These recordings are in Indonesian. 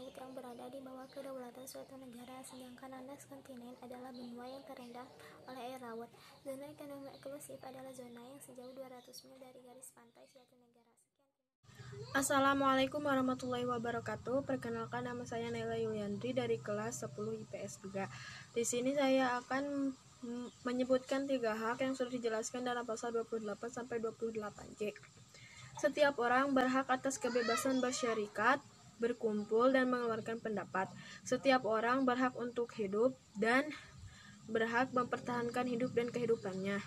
langit yang berada di bawah kedaulatan suatu negara, sedangkan landas kontinen adalah benua yang terendam oleh air laut. Zona ekonomi eksklusif adalah zona yang sejauh 200 mil dari garis pantai suatu negara. Assalamualaikum warahmatullahi wabarakatuh. Perkenalkan, nama saya Naila Yuliandri dari kelas 10 IPS 3. Di sini saya akan menyebutkan 3 hak yang sudah dijelaskan dalam pasal 28 sampai 28J. Setiap orang berhak atas kebebasan bersyarikat, berkumpul, dan mengeluarkan pendapat. Setiap orang berhak untuk hidup dan berhak mempertahankan hidup dan kehidupannya.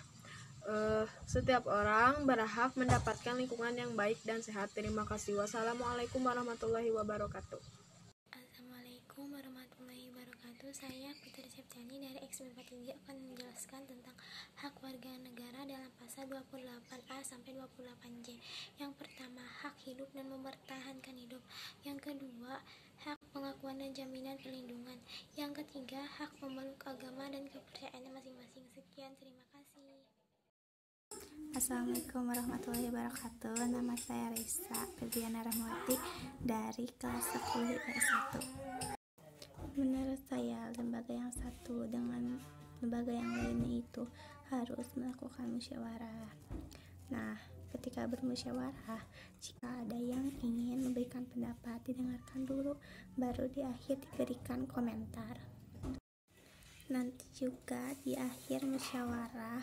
Setiap orang berhak mendapatkan lingkungan yang baik dan sehat. Terima kasih. Wassalamualaikum warahmatullahi wabarakatuh. Assalamualaikum warahmatullahi wabarakatuh. Saya Putri Septiani dari X43 akan menjelaskan tentang hak warga negara dalam pasal 28A sampai 28J. Yang pertama, hak hidup dan mempertahankan hidup. Yang kedua, hak pengakuan dan jaminan perlindungan. Yang ketiga, hak memeluk agama dan kepercayaannya masing-masing. Sekian, terima kasih. Assalamualaikum warahmatullahi wabarakatuh. Nama saya Risa Febriana Rahmawati dari kelas 10 IPS 1. Menurut saya, lembaga yang satu dengan lembaga yang lainnya itu harus melakukan musyawarah. Nah, ketika bermusyawarah, jika ada yang ingin memberikan pendapat, didengarkan dulu, baru di akhir diberikan komentar. Nanti juga di akhir musyawarah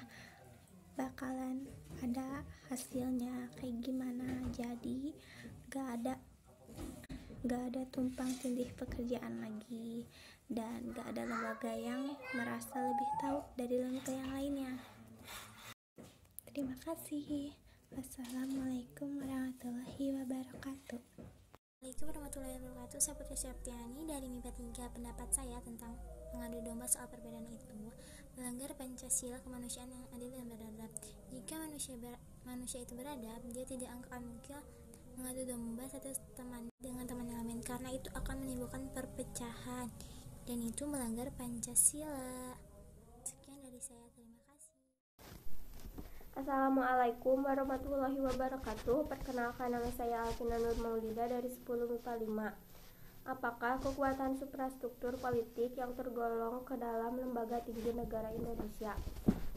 bakalan ada hasilnya kayak gimana, jadi gak ada tumpang tindih pekerjaan lagi, dan gak ada lembaga yang merasa lebih tahu dari lembaga yang lainnya. Terima kasih. Wassalamualaikum warahmatullahi wabarakatuh. Assalamualaikum warahmatullahi wabarakatuh. Saya Putri Septiani dari MIPA 3. Pendapat saya tentang mengadu domba soal perbedaan itu melanggar Pancasila kemanusiaan yang adil dan beradab. Jika manusia itu beradab, dia tidak akan mungkin mengadu domba satu teman dengan teman yang lain, karena itu akan menimbulkan perpecahan dan itu melanggar Pancasila. Sekian dari saya, terima kasih. Assalamualaikum warahmatullahi wabarakatuh. Perkenalkan, nama saya Alvina Nur Maulida dari 10 MIPA 5. Apakah kekuatan suprastruktur politik yang tergolong ke dalam lembaga tinggi negara Indonesia?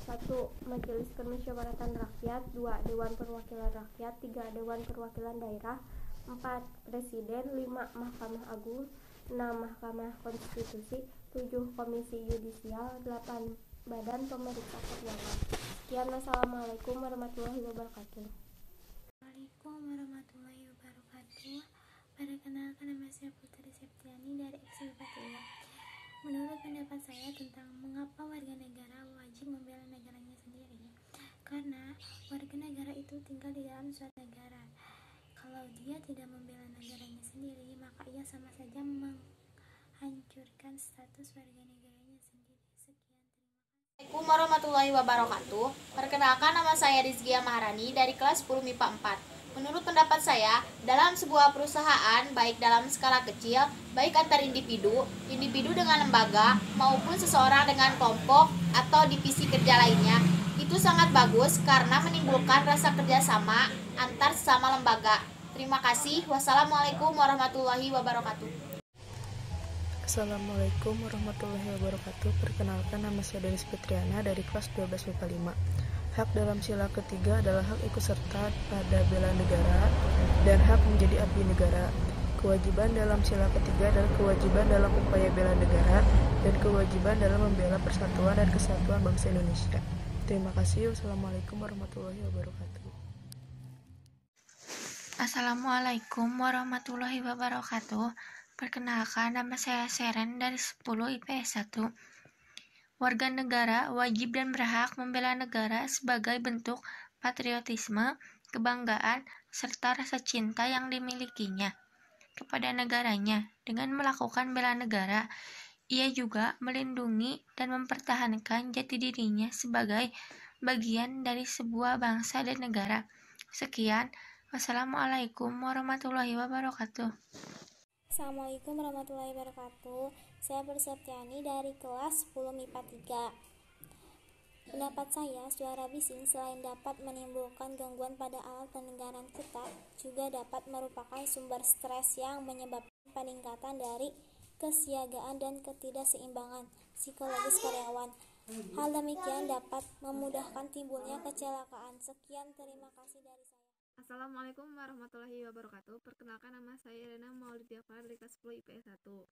1. Majelis Permusyawaratan Rakyat. 2. Dewan Perwakilan Rakyat. 3. Dewan Perwakilan Daerah. 4. Presiden. 5. Mahkamah Agung. 6. Mahkamah Konstitusi. 7. Komisi Yudisial. 8. Badan Pemeriksa Keuangan. Sekian, wassalamualaikum warahmatullahi wabarakatuh. Waalaikumsalam warahmatullahi wabarakatuh. Perkenalkan, nama saya Putri Septiani dari X43. Menurut pendapat saya tentang mengapa warga negara wajib membela negaranya sendiri, karena warga negara itu tinggal di dalam suatu negara. Kalau dia tidak membela negaranya sendiri, maka ia sama saja menghancurkan status warga negaranya sendiri. Sekian, terima kasih. Assalamualaikum warahmatullahi wabarakatuh. Perkenalkan, nama saya Rizkia Maharani dari kelas 10 MIPA 4. Menurut pendapat saya, dalam sebuah perusahaan, baik dalam skala kecil, baik antar individu dengan lembaga, maupun seseorang dengan kelompok atau divisi kerja lainnya, itu sangat bagus karena menimbulkan rasa kerjasama antar sesama lembaga. Terima kasih. Wassalamualaikum warahmatullahi wabarakatuh. Assalamualaikum warahmatullahi wabarakatuh. Perkenalkan, nama saya Denis Petriana dari kelas 12 MIPA 5. Hak dalam sila ketiga adalah hak ikut serta pada bela negara dan hak menjadi abdi negara. Kewajiban dalam sila ketiga adalah kewajiban dalam upaya bela negara dan kewajiban dalam membela persatuan dan kesatuan bangsa Indonesia. Terima kasih. Wassalamualaikum warahmatullahi wabarakatuh. Assalamualaikum warahmatullahi wabarakatuh. Perkenalkan, nama saya Seren dari 10 IPS 1. Warga negara wajib dan berhak membela negara sebagai bentuk patriotisme, kebanggaan, serta rasa cinta yang dimilikinya kepada negaranya. Dengan melakukan bela negara, ia juga melindungi dan mempertahankan jati dirinya sebagai bagian dari sebuah bangsa dan negara. Sekian, wassalamualaikum warahmatullahi wabarakatuh. Assalamualaikum warahmatullahi wabarakatuh. Saya Putri Septiani dari kelas 10 MIPA 3. Pendapat saya, suara bising selain dapat menimbulkan gangguan pada alat pendengaran kita, juga dapat merupakan sumber stres yang menyebabkan peningkatan dari kesiagaan dan ketidakseimbangan psikologis karyawan. Hal demikian dapat memudahkan timbulnya kecelakaan. Sekian, terima kasih dari saya. Assalamualaikum warahmatullahi wabarakatuh. Perkenalkan, nama saya Rena Maulidia dari kelas 10 IPS 1.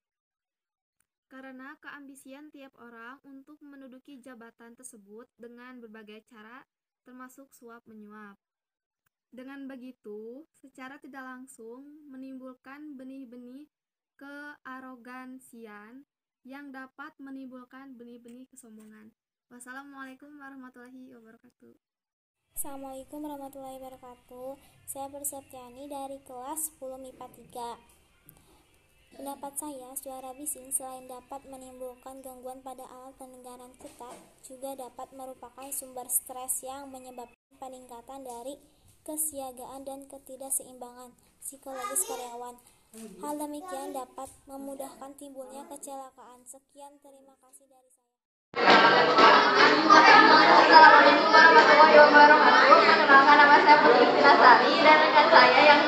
Karena keambisian tiap orang untuk menduduki jabatan tersebut dengan berbagai cara, termasuk suap menyuap. Dengan begitu, secara tidak langsung menimbulkan benih-benih kearogansian yang dapat menimbulkan benih-benih kesombongan. Wassalamualaikum warahmatullahi wabarakatuh. Assalamualaikum warahmatullahi wabarakatuh. Saya Perseptiani dari kelas 10 MIPA 3. Pendapat saya, suara bising selain dapat menimbulkan gangguan pada alat pendengaran kita, juga dapat merupakan sumber stres yang menyebabkan peningkatan dari kesiagaan dan ketidakseimbangan psikologis karyawan. Hal demikian dapat memudahkan timbulnya kecelakaan. Sekian, terima kasih dari saya. Assalamualaikum warahmatullahi wabarakatuh. Perkenalkan, nama saya Putri Sinasari dan rekan saya yang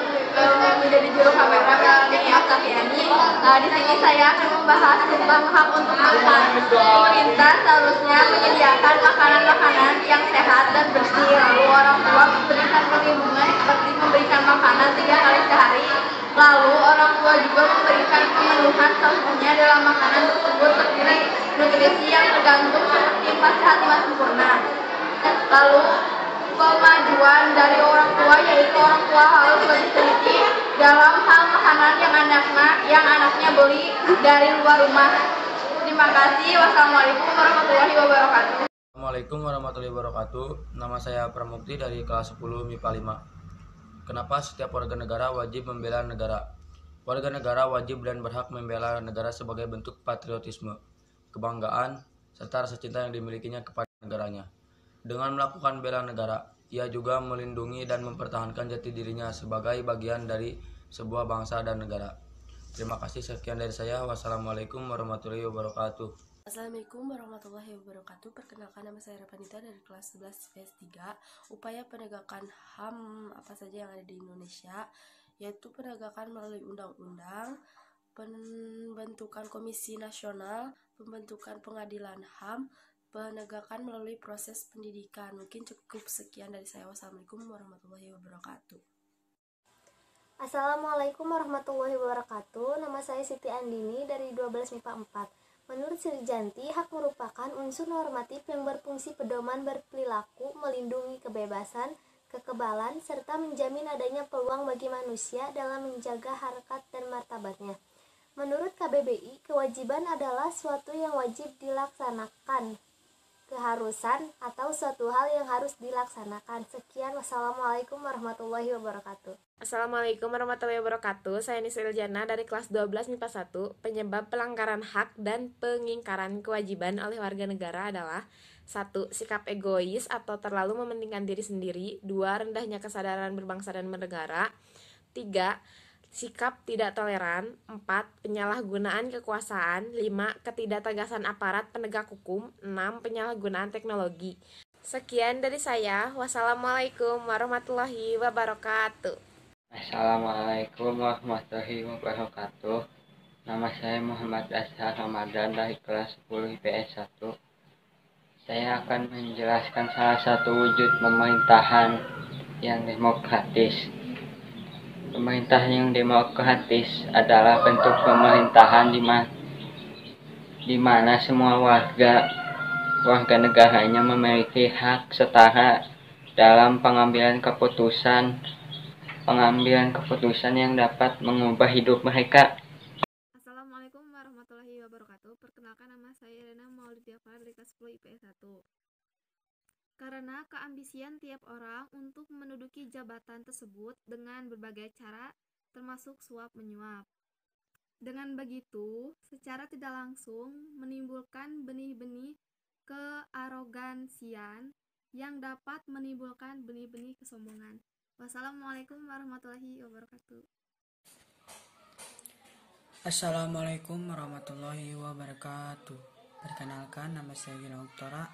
menjadi juru kamera Melanie Asafiani. Di sini saya akan membahas tentang hak untuk makan. Pemerintah seharusnya menyediakan makanan-makanan yang sehat dan bersih. Lalu orang tua memberikan perlindungan seperti memberikan makanan 3 kali sehari. Lalu orang tua juga memberikan pemenuhan seluruhnya dalam makanan tersebut seperti nutrisi yang tergantung seperti 4 sehat 5 sempurna. Lalu kemajuan dari orang tua, yaitu orang tua harus lebih teliti dalam hal makanan yang anaknya beli dari luar rumah. Terima kasih. Wassalamualaikum warahmatullahi wabarakatuh. Assalamualaikum warahmatullahi wabarakatuh. Nama saya Pramukti dari kelas 10 MIPA 5. Kenapa setiap warga negara wajib membela negara? Warga negara wajib dan berhak membela negara sebagai bentuk patriotisme, kebanggaan, serta rasa cinta yang dimilikinya kepada negaranya. Dengan melakukan bela negara, ia juga melindungi dan mempertahankan jati dirinya sebagai bagian dari sebuah bangsa dan negara. Terima kasih, sekian dari saya. Wassalamualaikum warahmatullahi wabarakatuh. Assalamualaikum warahmatullahi wabarakatuh. Perkenalkan, nama saya Rapanita dari kelas 11 IPS 3. Upaya penegakan HAM apa saja yang ada di Indonesia, yaitu penegakan melalui undang-undang, pembentukan komisi nasional, pembentukan pengadilan HAM, penegakan melalui proses pendidikan. Mungkin cukup sekian dari saya. Wassalamualaikum warahmatullahi wabarakatuh. Assalamualaikum warahmatullahi wabarakatuh. Nama saya Siti Andini dari 12 MIPA 4. Menurut Sri Janti, hak merupakan unsur normatif yang berfungsi pedoman berperilaku, melindungi kebebasan, kekebalan, serta menjamin adanya peluang bagi manusia dalam menjaga harkat dan martabatnya. Menurut KBBI, kewajiban adalah suatu yang wajib dilaksanakan, keharusan atau suatu hal yang harus dilaksanakan. Sekian, wassalamualaikum warahmatullahi wabarakatuh. Assalamualaikum warahmatullahi wabarakatuh. Saya Nisa Iljana dari kelas 12 MIPA 1. Penyebab pelanggaran hak dan pengingkaran kewajiban oleh warga negara adalah 1. Sikap egois atau terlalu mementingkan diri sendiri. 2. Rendahnya kesadaran berbangsa dan bernegara. 3. Sikap tidak toleran. 4. Penyalahgunaan kekuasaan. 5. Ketidaktegasan aparat penegak hukum. 6. Penyalahgunaan teknologi. Sekian dari saya. Wassalamualaikum warahmatullahi wabarakatuh. Assalamualaikum warahmatullahi wabarakatuh. Nama saya Muhammad Azhar Ramadan dari kelas 10 IPS 1. Saya akan menjelaskan salah satu wujud pemerintahan yang demokratis. Pemerintahan yang demokratis adalah bentuk pemerintahan di mana semua warga negaranya memiliki hak setara dalam pengambilan keputusan yang dapat mengubah hidup mereka. Assalamualaikum warahmatullahi wabarakatuh. Perkenalkan, nama saya Rena Maulidia dari kelas 10 IPS 1. Karena keambisian tiap orang untuk menduduki jabatan tersebut dengan berbagai cara, termasuk suap menyuap. Dengan begitu, secara tidak langsung menimbulkan benih-benih kearogansian yang dapat menimbulkan benih-benih kesombongan. Wassalamualaikum warahmatullahi wabarakatuh. Assalamualaikum warahmatullahi wabarakatuh. Perkenalkan, nama saya Gina Oktora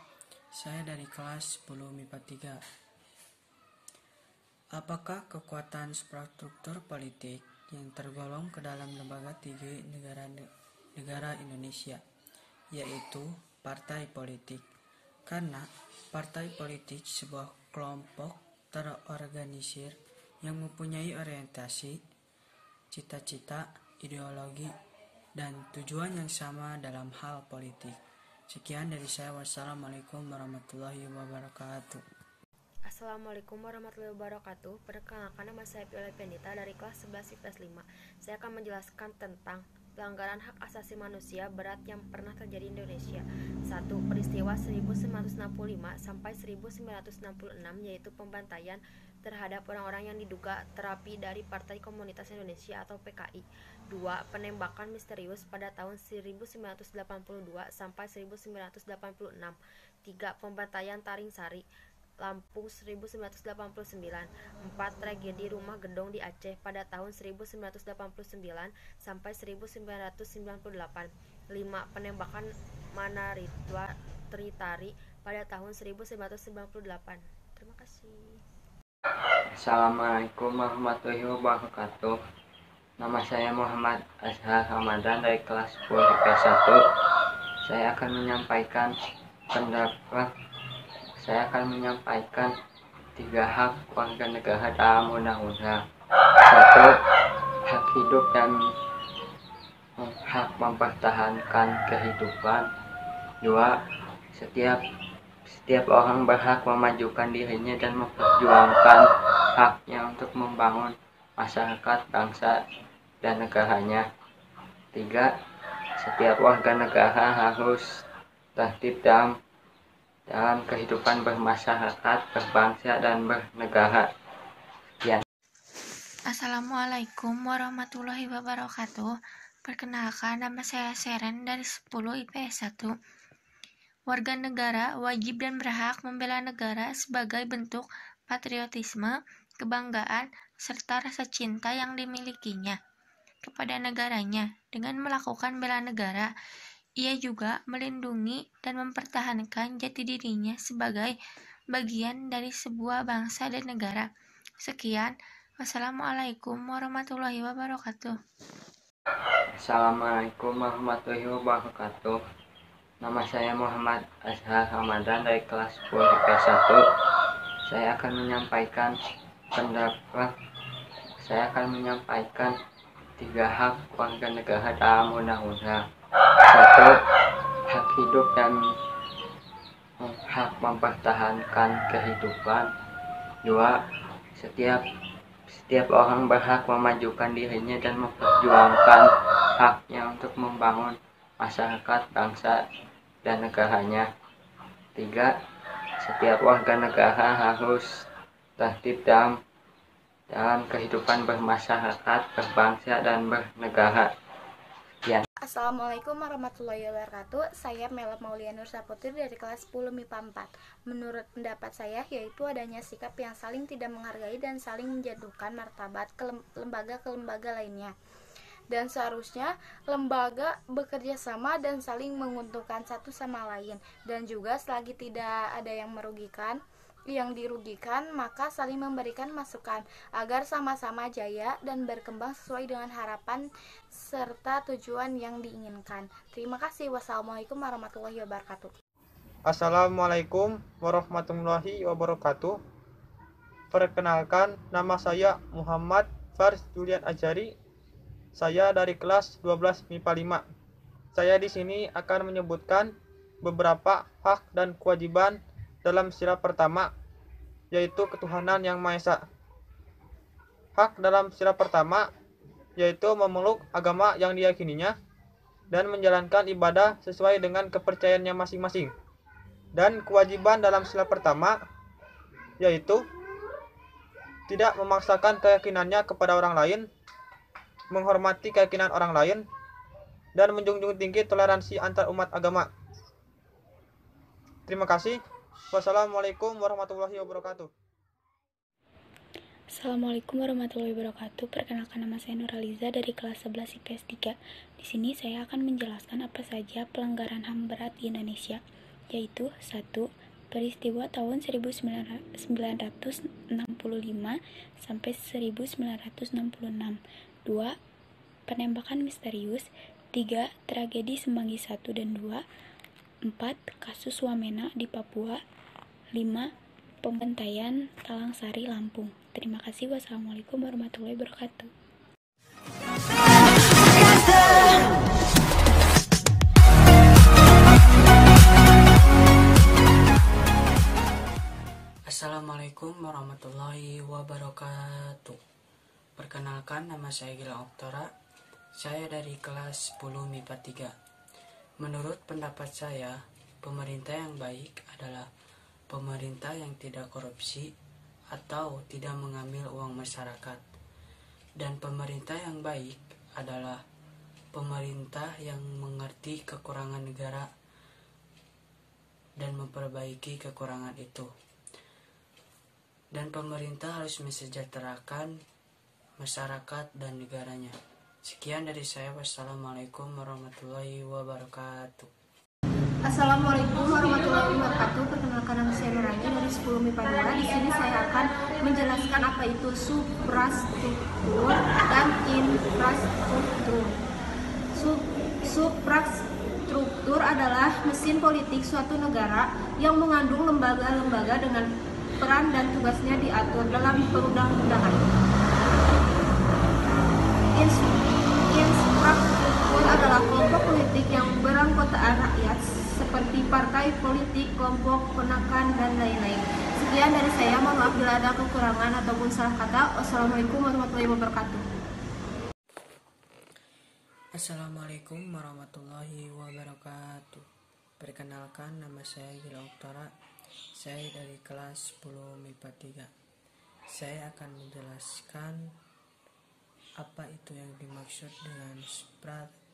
Saya dari kelas 10 MIPA 3. Apakah kekuatan infrastruktur politik yang tergolong ke dalam lembaga tinggi negara Indonesia, yaitu partai politik? Karena partai politik sebuah kelompok terorganisir yang mempunyai orientasi, cita-cita, ideologi, dan tujuan yang sama dalam hal politik. Sekian dari saya. Wassalamualaikum warahmatullahi wabarakatuh. Assalamualaikum warahmatullahi wabarakatuh. Perkenalkan, nama saya Violet Pendita dari kelas 11 IPS 5. Saya akan menjelaskan tentang pelanggaran hak asasi manusia berat yang pernah terjadi di Indonesia. 1. Peristiwa 1965 sampai 1966, yaitu pembantaian terhadap orang-orang yang diduga terapi dari Partai Komunitas Indonesia atau PKI. 2. Penembakan misterius pada tahun 1982 sampai 1986. 3. Pembantaian Taring Sari, Lampung 1989. 4. Tragedi Rumah Gedong di Aceh pada tahun 1989 sampai 1998. 5. Penembakan Manaritwa Tritari pada tahun 1998. Terima kasih. Assalamualaikum warahmatullahi wabarakatuh. Nama saya Muhammad Azhar Ramadan dari kelas 10 IPS 1. Saya akan menyampaikan 3 hak warga negara dalam undang-undang. 1. Hak hidup dan hak mempertahankan kehidupan. 2. Setiap orang berhak memajukan dirinya dan memperjuangkan haknya untuk membangun masyarakat, bangsa, dan negaranya. 3. Setiap warga negara harus tertib dalam kehidupan bermasyarakat, berbangsa, dan bernegara. Sekian. Assalamualaikum warahmatullahi wabarakatuh. Perkenalkan, nama saya Seren dari 10 IPS 1. Warga negara wajib dan berhak membela negara sebagai bentuk patriotisme, kebanggaan, serta rasa cinta yang dimilikinya kepada negaranya. Dengan melakukan bela negara, ia juga melindungi dan mempertahankan jati dirinya sebagai bagian dari sebuah bangsa dan negara. Sekian. Wassalamualaikum warahmatullahi wabarakatuh. Assalamualaikum warahmatullahi wabarakatuh. Nama saya Muhammad Azhar Ramadan dari kelas 10 IPS 1. Saya akan menyampaikan 3 hak warga negara dalam undang-undang. 1. Hak hidup dan hak mempertahankan kehidupan. 2. Setiap orang berhak memajukan dirinya dan memperjuangkan haknya untuk membangun masyarakat, bangsa, dan negaranya. 3. Setiap warga negara harus tertib dalam kehidupan bermasyarakat, berbangsa, dan bernegara. Sekian. Assalamualaikum warahmatullahi wabarakatuh. Saya Mela Maulia Nur Saputri dari kelas 10 MIPA 4. Menurut pendapat saya, yaitu adanya sikap yang saling tidak menghargai dan saling menjatuhkan martabat lembaga ke lembaga lainnya. Dan seharusnya lembaga bekerja sama dan saling menguntungkan satu sama lain. Dan juga selagi tidak ada yang dirugikan, maka saling memberikan masukan agar sama-sama jaya dan berkembang sesuai dengan harapan serta tujuan yang diinginkan. Terima kasih. Wassalamualaikum warahmatullahi wabarakatuh. Assalamualaikum warahmatullahi wabarakatuh. Perkenalkan, nama saya Muhammad Fars Julian Ajari. Saya dari kelas 12 MIPA 5. Saya di sini akan menyebutkan beberapa hak dan kewajiban dalam sila pertama, yaitu ketuhanan yang Maha Esa. Hak dalam sila pertama yaitu memeluk agama yang diyakininya dan menjalankan ibadah sesuai dengan kepercayaannya masing-masing. Dan kewajiban dalam sila pertama yaitu tidak memaksakan keyakinannya kepada orang lain, menghormati keyakinan orang lain, dan menjunjung tinggi toleransi antar umat agama. Terima kasih. Wassalamualaikum warahmatullahi wabarakatuh. Assalamualaikum warahmatullahi wabarakatuh. Perkenalkan, nama saya Nuraliza dari kelas 11 IPS 3. Di sini saya akan menjelaskan apa saja pelanggaran HAM berat di Indonesia, yaitu 1. peristiwa tahun 1965 sampai 1966. 2. Penembakan misterius. 3. Tragedi Semanggi 1 dan 2. 4. Kasus Wamena di Papua. 5. Pembantaian Talangsari, Lampung. Terima kasih. Wassalamualaikum warahmatullahi wabarakatuh. Assalamualaikum warahmatullahi wabarakatuh. Perkenalkan, nama saya Gilang Oktora. Saya dari kelas 10 MIPA 3. Menurut pendapat saya, pemerintah yang baik adalah pemerintah yang tidak korupsi atau tidak mengambil uang masyarakat. Dan pemerintah yang baik adalah pemerintah yang mengerti kekurangan negara dan memperbaiki kekurangan itu. Dan pemerintah harus mensejahterakan masyarakat dan negaranya. Sekian dari saya. Wassalamualaikum warahmatullahi wabarakatuh. Assalamualaikum warahmatullahi wabarakatuh. Perkenalkan, nama saya Nurani dari 10 MIPA 2. Di sini saya akan menjelaskan apa itu suprastruktur dan infrastruktur. Suprastruktur adalah mesin politik suatu negara yang mengandung lembaga-lembaga dengan peran dan tugasnya diatur dalam perundang-undangan. Infrastruktur adalah kelompok politik yang beranggotaan rakyat seperti partai politik, kelompok penekan, dan lain-lain. Sekian dari saya, mohon maaf bila ada kekurangan ataupun salah kata. Wassalamualaikum warahmatullahi wabarakatuh. Assalamualaikum warahmatullahi wabarakatuh. Perkenalkan, nama saya Gilang Oktora. Saya dari kelas 10 MIPA 3. Saya akan menjelaskan apa itu yang dimaksud dengan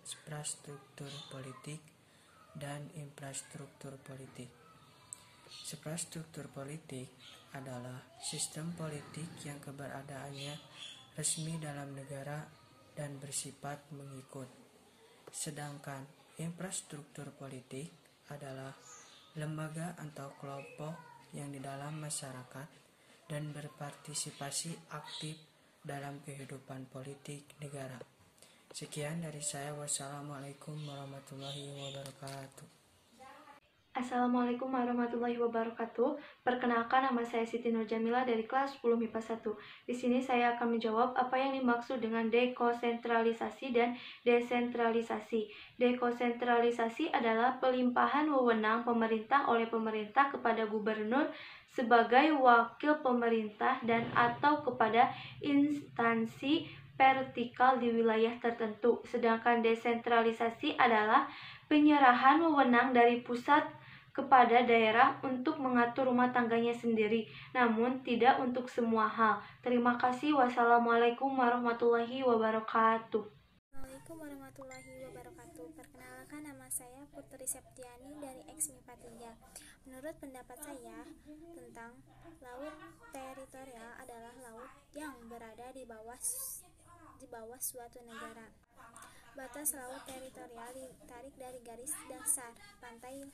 suprastruktur politik dan infrastruktur politik. Suprastruktur politik adalah sistem politik yang keberadaannya resmi dalam negara dan bersifat mengikut. Sedangkan infrastruktur politik adalah lembaga atau kelompok yang di dalam masyarakat dan berpartisipasi aktif dalam kehidupan politik negara. Sekian dari saya. Wassalamualaikum warahmatullahi wabarakatuh. Assalamualaikum warahmatullahi wabarakatuh. Perkenalkan, nama saya Siti Nur Jamila dari kelas 10 MIPA 1. Di sini saya akan menjawab apa yang dimaksud dengan dekonsentralisasi dan desentralisasi. Dekonsentralisasi adalah pelimpahan wewenang pemerintah oleh pemerintah kepada gubernur sebagai wakil pemerintah dan atau kepada instansi vertikal di wilayah tertentu. Sedangkan desentralisasi adalah penyerahan wewenang dari pusat kepada daerah untuk mengatur rumah tangganya sendiri, namun tidak untuk semua hal. Terima kasih. Wassalamualaikum warahmatullahi wabarakatuh. Assalamualaikum warahmatullahi wabarakatuh. Perkenalkan, nama saya Putri Septiani dari MIPA 3. Menurut pendapat saya tentang laut teritorial adalah laut yang berada di bawah suatu negara. Batas laut teritorial ditarik dari garis dasar pantai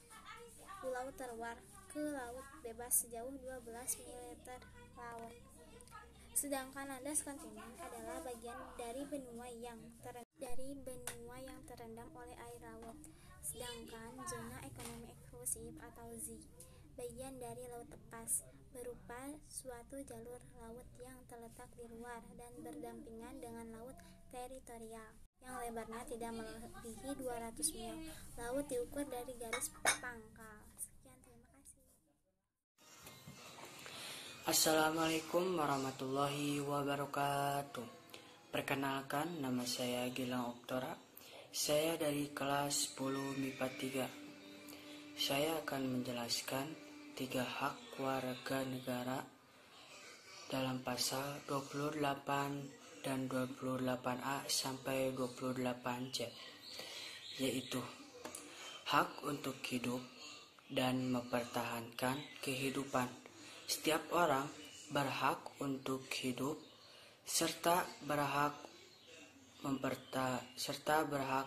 pulau terluar ke laut bebas sejauh 12 mil laut. Sedangkan landas kontinen adalah bagian dari benua yang terendam oleh air laut. Sedangkan zona ekonomi eksklusif atau ZEE bagian dari laut lepas, berupa suatu jalur laut yang terletak di luar dan berdampingan dengan laut teritorial yang lebarnya tidak melebihi 200 mil. Laut diukur dari garis pangkal. Sekian, terima kasih. Assalamualaikum warahmatullahi wabarakatuh. Perkenalkan, nama saya Gilang Oktora. Saya dari kelas 10 MIPA 3. Saya akan menjelaskan 3 hak warga negara dalam pasal 28 dan 28A sampai 28C, yaitu hak untuk hidup dan mempertahankan kehidupan. Setiap orang berhak untuk hidup serta berhak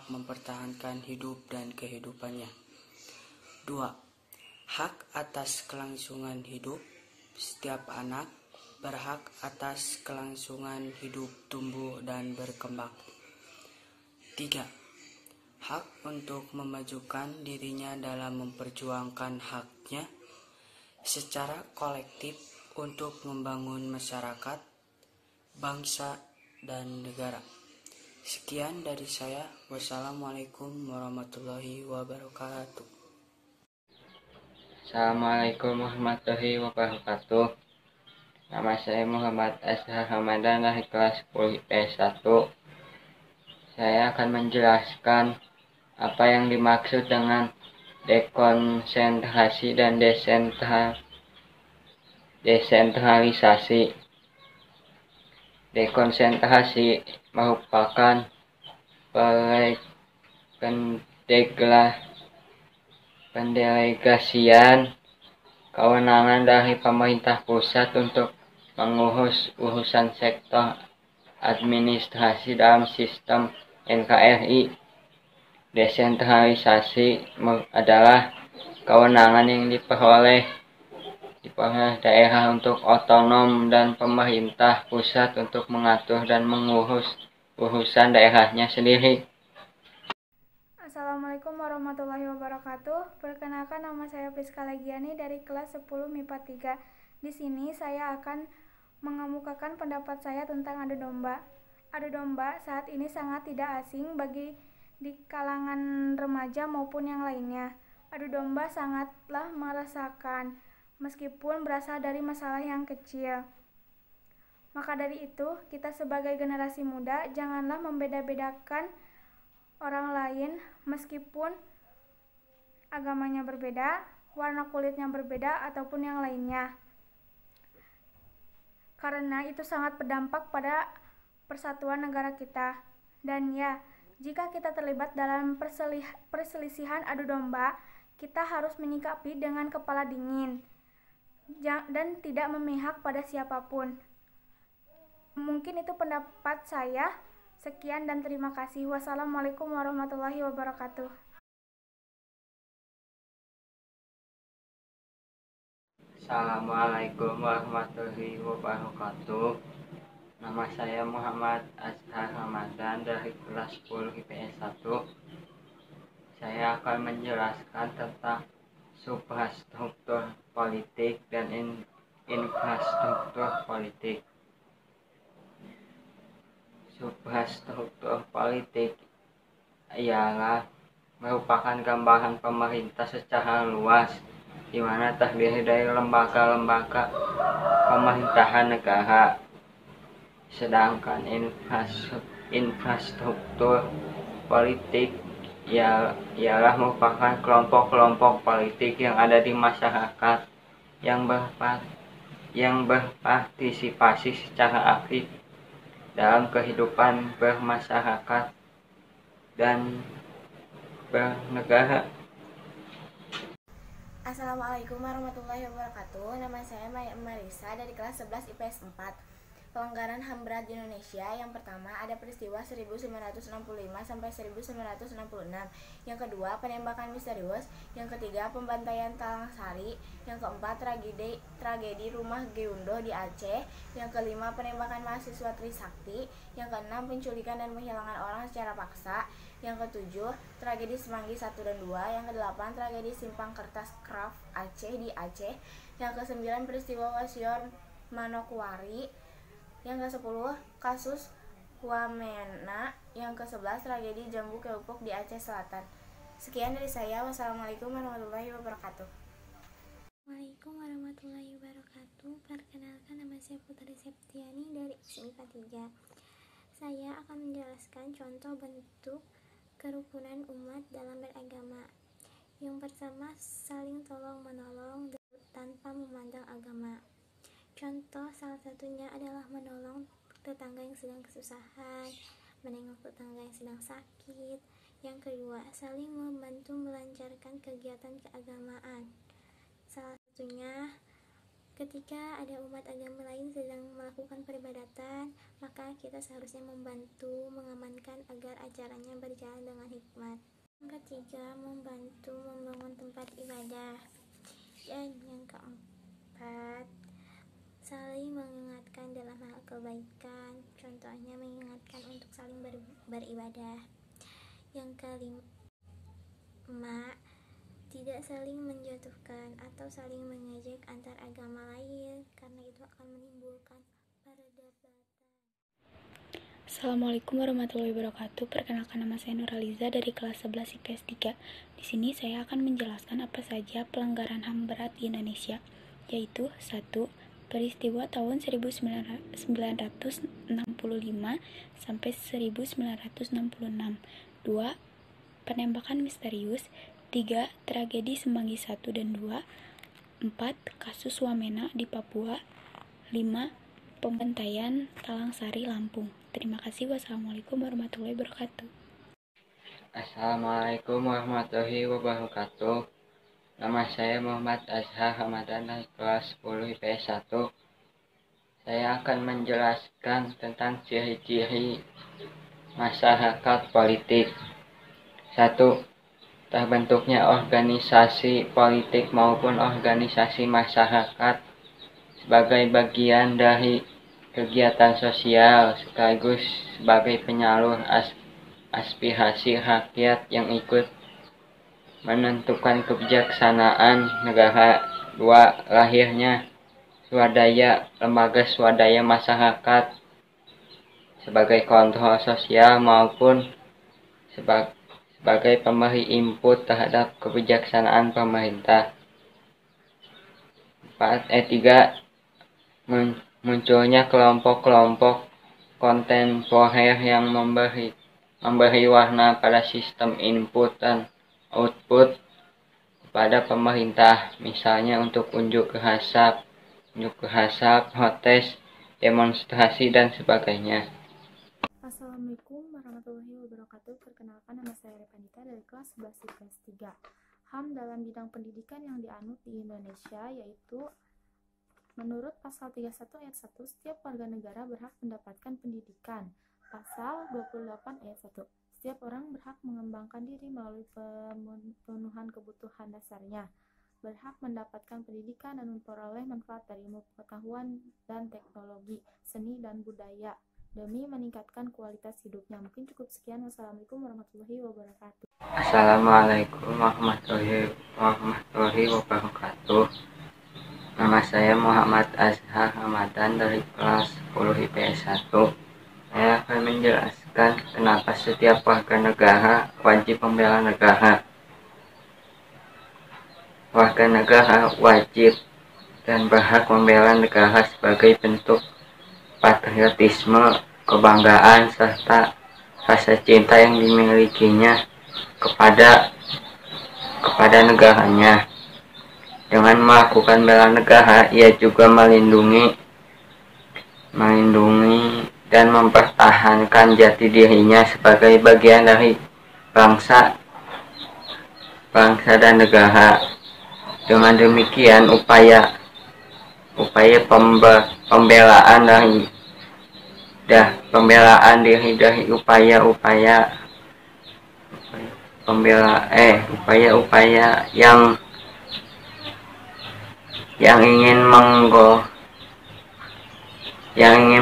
mempertahankan hidup dan kehidupannya. 2. Hak atas kelangsungan hidup. Setiap anak berhak atas kelangsungan hidup tumbuh dan berkembang. 3. Hak untuk memajukan dirinya dalam memperjuangkan haknya secara kolektif untuk membangun masyarakat, bangsa, dan negara. Sekian dari saya. Wassalamualaikum warahmatullahi wabarakatuh. Assalamualaikum warahmatullahi wabarakatuh. Nama saya Muhammad Azhar Ramadan dari kelas 10 IPS 1. Saya akan menjelaskan apa yang dimaksud dengan dekonsentrasi dan desentralisasi. Dekonsentrasi merupakan pendelegasian kewenangan dari pemerintah pusat untuk mengurus urusan sektor administrasi dalam sistem NKRI. Desentralisasi adalah kewenangan yang diperoleh daerah untuk otonom dan pemerintah pusat untuk mengatur dan mengurus urusan daerahnya sendiri. Assalamualaikum warahmatullahi wabarakatuh. Perkenalkan, nama saya Priska Legiani dari kelas 10 MIPA 3. Di sini saya akan mengemukakan pendapat saya tentang adu domba. Adu domba saat ini sangat tidak asing bagi di kalangan remaja maupun yang lainnya. Adu domba sangatlah meresahkan, meskipun berasal dari masalah yang kecil. Maka dari itu, kita sebagai generasi muda janganlah membeda-bedakan orang lain meskipun agamanya berbeda, warna kulitnya berbeda, ataupun yang lainnya. Karena itu sangat berdampak pada persatuan negara kita. Dan ya, jika kita terlibat dalam perselisihan adu domba, kita harus menyikapi dengan kepala dingin dan tidak memihak pada siapapun. Mungkin itu pendapat saya. Sekian dan terima kasih. Wassalamualaikum warahmatullahi wabarakatuh. Assalamualaikum warahmatullahi wabarakatuh. Nama saya Muhammad Azhar Ramadan dari kelas 10 IPS 1. Saya akan menjelaskan tentang suprastruktur politik dan infrastruktur politik. Suprastruktur politik ialah merupakan gambaran pemerintah secara luas, di mana terdiri dari lembaga-lembaga pemerintahan negara. Sedangkan infrastruktur politik ialah merupakan kelompok-kelompok politik yang ada di masyarakat yang berpartisipasi secara aktif dalam kehidupan bermasyarakat dan bernegara. Assalamualaikum warahmatullahi wabarakatuh. Nama saya Maya Marisa dari kelas 11 IPS 4. Pelanggaran HAM berat di Indonesia. Yang pertama, ada peristiwa 1965 sampai 1966. Yang kedua, penembakan misterius. Yang ketiga, pembantaian Talang Sari. Yang keempat, tragedi rumah Geundo di Aceh. Yang kelima, penembakan mahasiswa Trisakti. Yang keenam, penculikan dan penghilangan orang secara paksa. Yang ketujuh, tragedi Semanggi 1 dan 2. Yang kedelapan, tragedi Simpang Kertas Craft Aceh di Aceh. Yang kesembilan, peristiwa Wasior Manokwari. Yang ke-10, kasus Wamena. Yang ke-11, tragedi Jambu Keupuk di Aceh Selatan. Sekian dari saya. Wassalamualaikum warahmatullahi wabarakatuh. Waalaikumsalam warahmatullahi wabarakatuh. Perkenalkan, nama saya Putri Septiani dari IPA 3. Saya akan menjelaskan contoh bentuk kerukunan umat dalam beragama. Yang pertama, saling tolong-menolong tanpa memandang agama. Contoh salah satunya adalah menolong tetangga yang sedang kesusahan, menengok tetangga yang sedang sakit. Yang kedua, saling membantu melancarkan kegiatan keagamaan. Salah satunya, ketika ada umat agama lain sedang melakukan peribadatan, maka kita seharusnya membantu mengamankan agar acaranya berjalan dengan hikmat. Yang ketiga, membantu membangun tempat ibadah. Dan yang keempat, saling mengingatkan dalam hal kebaikan, contohnya mengingatkan untuk saling beribadah. Yang kelima, tidak saling menjatuhkan atau saling mengejek antar agama lain, karena itu akan menimbulkan perdebatan. Assalamualaikum warahmatullahi wabarakatuh. Perkenalkan, nama saya Nuraliza dari kelas 11 IPS 3. Di sini saya akan menjelaskan apa saja pelanggaran HAM berat di Indonesia, yaitu 1. Peristiwa tahun 1965 sampai 1966. 2. Penembakan misterius. 3. Tragedi Semanggi 1 dan 2. 4. Kasus Wamena di Papua. 5. Pembantaian Talangsari, Lampung. Terima kasih. Wassalamualaikum warahmatullahi wabarakatuh. Assalamualaikum warahmatullahi wabarakatuh. Nama saya Muhammad Azhar Ramadan dari kelas 10 IPS 1. Saya akan menjelaskan tentang ciri-ciri masyarakat politik. 1. Terbentuknya organisasi politik maupun organisasi masyarakat sebagai bagian dari kegiatan sosial sekaligus sebagai penyalur aspirasi rakyat yang ikut menentukan kebijaksanaan negara. 2. Lahirnya swadaya, lembaga swadaya masyarakat sebagai kontrol sosial maupun sebagai pemberi input terhadap kebijaksanaan pemerintah. 3. Munculnya kelompok-kelompok kontemporer yang memberi warna pada sistem input dan output kepada pemerintah, misalnya untuk unjuk rasa, protes, demonstrasi, dan sebagainya. Assalamualaikum warahmatullahi wabarakatuh. Perkenalkan, nama saya Repanita dari kelas 11 IPS 3. HAM dalam bidang pendidikan yang dianut di Indonesia yaitu menurut pasal 31 ayat 1, setiap warga negara berhak mendapatkan pendidikan. Pasal 28 ayat 1, setiap orang berhak mengembangkan diri melalui pemenuhan kebutuhan dasarnya, berhak mendapatkan pendidikan dan memperoleh manfaat dari ilmu pengetahuan dan teknologi, seni dan budaya, demi meningkatkan kualitas hidupnya. Mungkin cukup sekian. Wassalamualaikum warahmatullahi wabarakatuh. Assalamualaikum warahmatullahi wabarakatuh. Nama saya Muhammad Azhar Ramadan dari kelas 10 IPS 1. Saya akan menjelaskan kenapa setiap warga negara wajib membela negara. Warga negara wajib dan berhak membela negara sebagai bentuk patriotisme, kebanggaan, serta rasa cinta yang dimilikinya kepada negaranya. Dengan melakukan bela negara, ia juga melindungi dan mempertahankan jati dirinya sebagai bagian dari bangsa dan negara. Dengan demikian, upaya pembelaan diri dari upaya-upaya yang ingin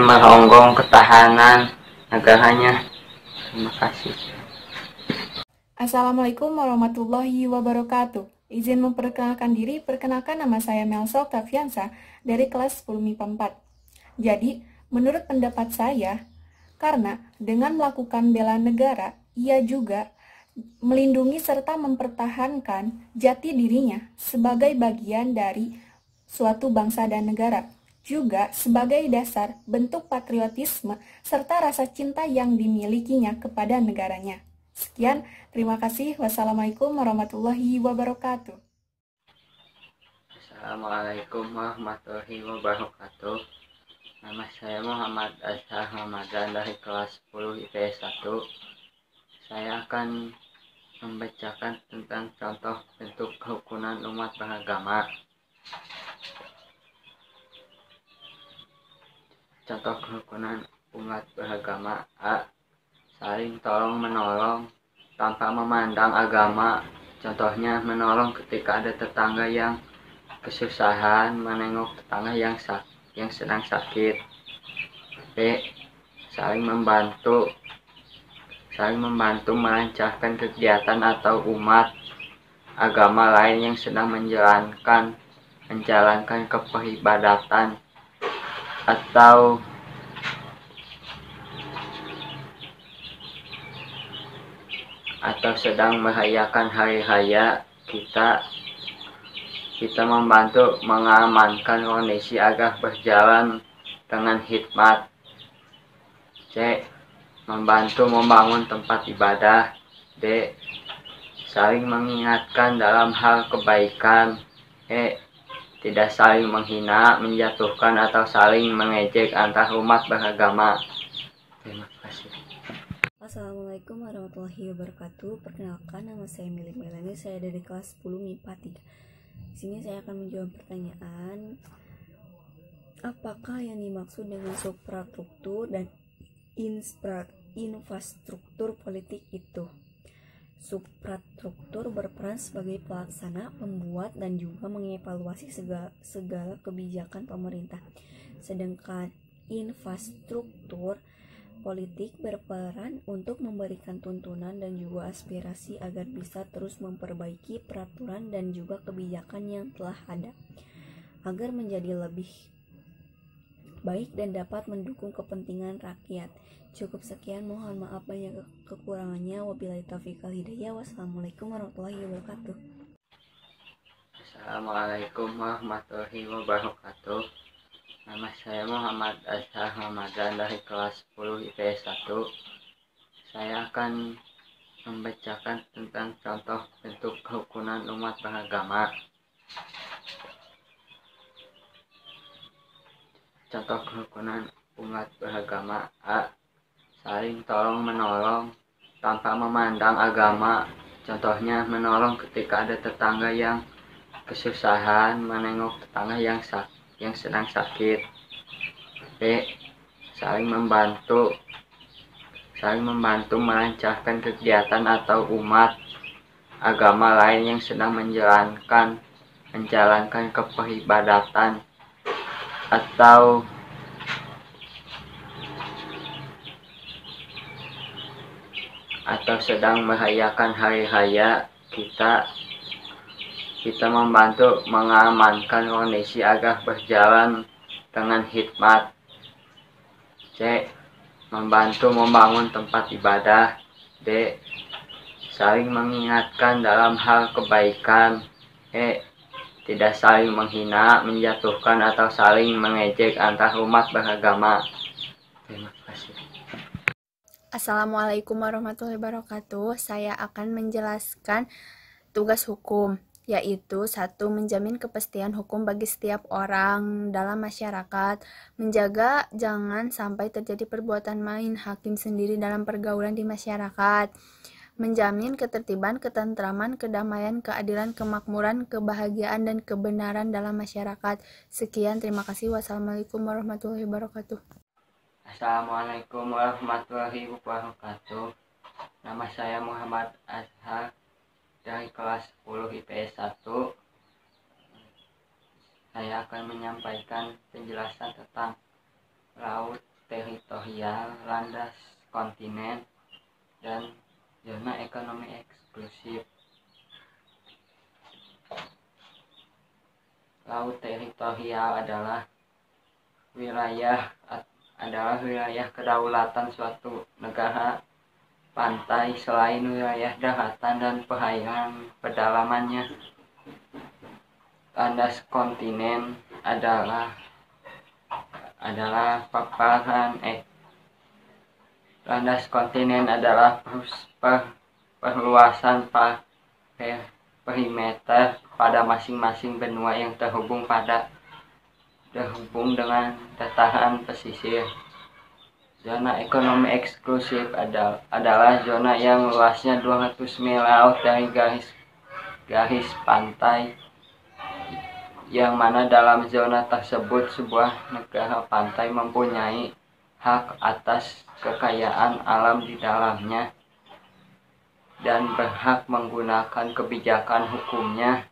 meronggong ketahanan negaranya. Terima kasih. Assalamualaikum warahmatullahi wabarakatuh. Izin memperkenalkan diri, perkenalkan, nama saya Melsa Octaviansa dari kelas 10 MIPA 4. Jadi, menurut pendapat saya, karena dengan melakukan bela negara, ia juga melindungi serta mempertahankan jati dirinya sebagai bagian dari suatu bangsa dan negara, juga sebagai dasar bentuk patriotisme serta rasa cinta yang dimilikinya kepada negaranya. Sekian, terima kasih. Wassalamualaikum warahmatullahi wabarakatuh. Assalamualaikum warahmatullahi wabarakatuh. Nama saya Muhammad Azhar Ramadan dari kelas 10 IPS 1. Saya akan membacakan tentang contoh bentuk kerukunan umat beragama. Contoh kerukunan umat beragama: A. Saling tolong-menolong tanpa memandang agama. Contohnya, menolong ketika ada tetangga yang kesusahan menengok tetangga yang sedang sakit. B. Saling membantu melancarkan kegiatan atau umat agama lain yang sedang menjalankan keperibadatan atau sedang merayakan hari raya. Kita membantu mengamankan kondisi agar berjalan dengan hikmat. C. Membantu membangun tempat ibadah. D. Saling mengingatkan dalam hal kebaikan. E. Tidak saling menghina, menjatuhkan, atau saling mengejek antar umat beragama. Terima kasih. Assalamualaikum warahmatullahi wabarakatuh. Perkenalkan, nama saya Milik Melani. Saya dari kelas 10 MIPA 3. Di sini saya akan menjawab pertanyaan, apakah yang dimaksud dengan suprastruktur dan infrastruktur politik itu? Suprastruktur berperan sebagai pelaksana, pembuat, dan juga mengevaluasi segala kebijakan pemerintah. Sedangkan infrastruktur politik berperan untuk memberikan tuntunan dan juga aspirasi agar bisa terus memperbaiki peraturan dan juga kebijakan yang telah ada, agar menjadi lebih baik dan dapat mendukung kepentingan rakyat. Cukup sekian, mohon maaf banyak kekurangannya. Wabillahi taufiq wal hidayah. Wassalamualaikum warahmatullahi wabarakatuh. Assalamualaikum warahmatullahi wabarakatuh. Nama saya Muhammad Azhar Ramadan dari kelas 10 IPS 1. Saya akan membacakan tentang contoh bentuk kerukunan umat beragama. Contoh kerukunan umat beragama. A. Saling tolong menolong tanpa memandang agama. Contohnya menolong ketika ada tetangga yang kesusahan, menengok tetangga yang sedang sakit. B. Saling membantu melancarkan kegiatan atau umat agama lain yang sedang menjalankan keperibadatan atau sedang merayakan hari raya. Kita membantu mengamankan kondisi agar berjalan dengan hikmat. C. Membantu membangun tempat ibadah. D. Saling mengingatkan dalam hal kebaikan. E. Tidak saling menghina, menjatuhkan, atau saling mengejek antar umat beragama. Terima kasih. Assalamualaikum warahmatullahi wabarakatuh. Saya akan menjelaskan tugas hukum, yaitu 1. Menjamin kepastian hukum bagi setiap orang dalam masyarakat, menjaga jangan sampai terjadi perbuatan main hakim sendiri dalam pergaulan di masyarakat, menjamin ketertiban, ketentraman, kedamaian, keadilan, kemakmuran, kebahagiaan, dan kebenaran dalam masyarakat. Sekian, terima kasih. Wassalamualaikum warahmatullahi wabarakatuh. Assalamualaikum warahmatullahi wabarakatuh. Nama saya Muhammad Azhar dari kelas 10 IPS 1. Saya akan menyampaikan penjelasan tentang laut teritorial, landas kontinen, dan zona ekonomi eksklusif. Laut teritorial adalah wilayah kedaulatan suatu negara. Pantai selain wilayah daratan dan perairan pedalamannya. Landas kontinen adalah paparan landas kontinen adalah perluasan perimeter pada masing-masing benua yang terhubung dengan dataran pesisir. Zona ekonomi eksklusif adalah zona yang luasnya 200 mil laut dari garis pantai, yang mana dalam zona tersebut sebuah negara pantai mempunyai hak atas kekayaan alam di dalamnya dan berhak menggunakan kebijakan hukumnya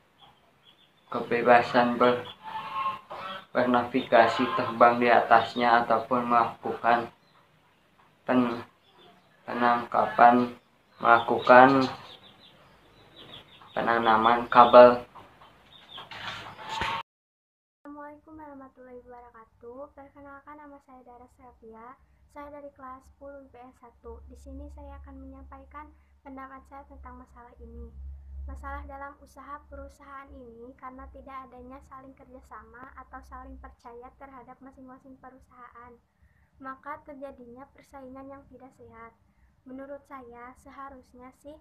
kebebasan bernavigasi, terbang di atasnya, ataupun melakukan penangkapan, melakukan penanaman kabel. Assalamualaikum warahmatullahi wabarakatuh. Perkenalkan, nama saya Dara Sylvia. Saya dari kelas 10 IPS 1. Di sini saya akan menyampaikan pendapat saya tentang masalah ini. Masalah dalam usaha perusahaan ini karena tidak adanya saling kerjasama atau saling percaya terhadap masing-masing perusahaan, maka terjadinya persaingan yang tidak sehat. Menurut saya seharusnya sih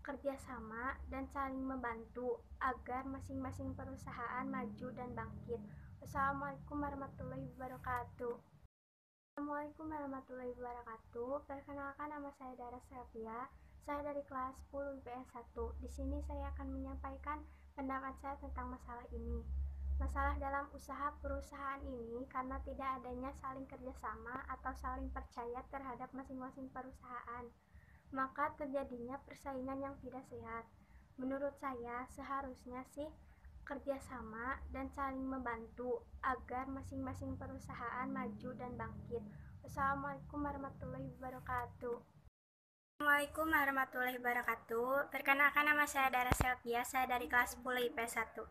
kerjasama dan saling membantu agar masing-masing perusahaan maju dan bangkit. Wassalamualaikum warahmatullahi wabarakatuh. Assalamualaikum warahmatullahi wabarakatuh. Perkenalkan, nama saya Dara Sylvia. Saya dari kelas 10 IPS 1. Di sini saya akan menyampaikan pendapat saya tentang masalah ini. Masalah dalam usaha perusahaan ini karena tidak adanya saling kerjasama atau saling percaya terhadap masing-masing perusahaan, maka terjadinya persaingan yang tidak sehat. Menurut saya seharusnya sih kerjasama dan saling membantu agar masing-masing perusahaan maju dan bangkit. Wassalamualaikum warahmatullahi wabarakatuh. Assalamualaikum warahmatullahi wabarakatuh. Perkenalkan, nama saya Dara Sylvia. Saya dari kelas 10 IPS 1.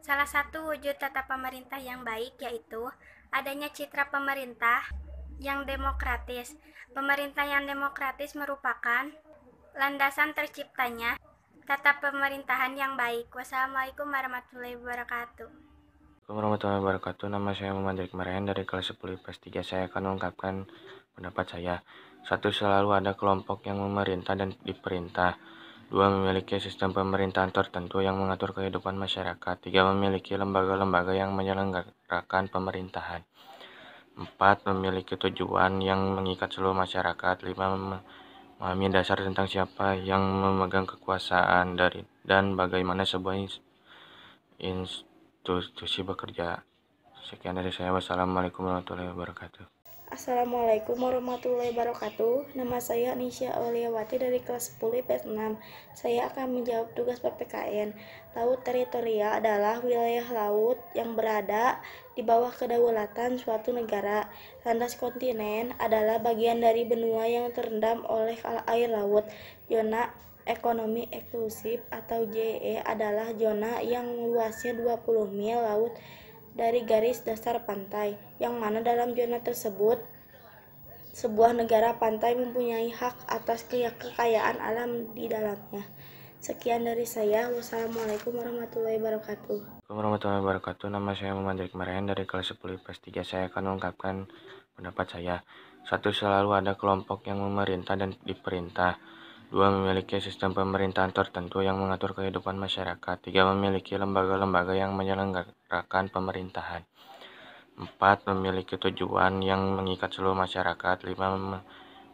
Salah satu wujud tata pemerintah yang baik yaitu adanya citra pemerintah yang demokratis. Pemerintah yang demokratis merupakan landasan terciptanya tata pemerintahan yang baik. Wassalamualaikum warahmatullahi wabarakatuh. Assalamualaikum warahmatullahi wabarakatuh. Nama saya Muhammad Rikmarayan dari kelas 10 IPS 3. Saya akan mengungkapkan pendapat saya. 1. Selalu ada kelompok yang memerintah dan diperintah. 2. Memiliki sistem pemerintahan tertentu yang mengatur kehidupan masyarakat. 3. Memiliki lembaga-lembaga yang menyelenggarakan pemerintahan. 4. Memiliki tujuan yang mengikat seluruh masyarakat. 5. Memahami dasar tentang siapa yang memegang kekuasaan dan bagaimana sebuah institusi bekerja. Sekian dari saya. Wassalamualaikum warahmatullahi wabarakatuh. Assalamualaikum warahmatullahi wabarakatuh. Nama saya Nisha Auliawati dari kelas 10 IPS 6. Saya akan menjawab tugas PPKN. Laut teritorial adalah wilayah laut yang berada di bawah kedaulatan suatu negara. Landas kontinen adalah bagian dari benua yang terendam oleh air laut. Zona ekonomi eksklusif atau ZEE adalah zona yang luasnya 20 mil laut dari garis dasar pantai, yang mana dalam zona tersebut sebuah negara pantai mempunyai hak atas kekayaan alam di dalamnya. Sekian dari saya. Wassalamualaikum warahmatullahi wabarakatuh. Assalamualaikum warahmatullahi wabarakatuh. Nama saya Muhammad Rikmarayan dari kelas 10 IPS 3. Saya akan mengungkapkan pendapat saya. 1. Selalu ada kelompok yang memerintah dan diperintah. 2. Memiliki sistem pemerintahan tertentu yang mengatur kehidupan masyarakat. 3. Memiliki lembaga-lembaga yang menyelenggarakan pemerintahan. 4. Memiliki tujuan yang mengikat seluruh masyarakat. 5.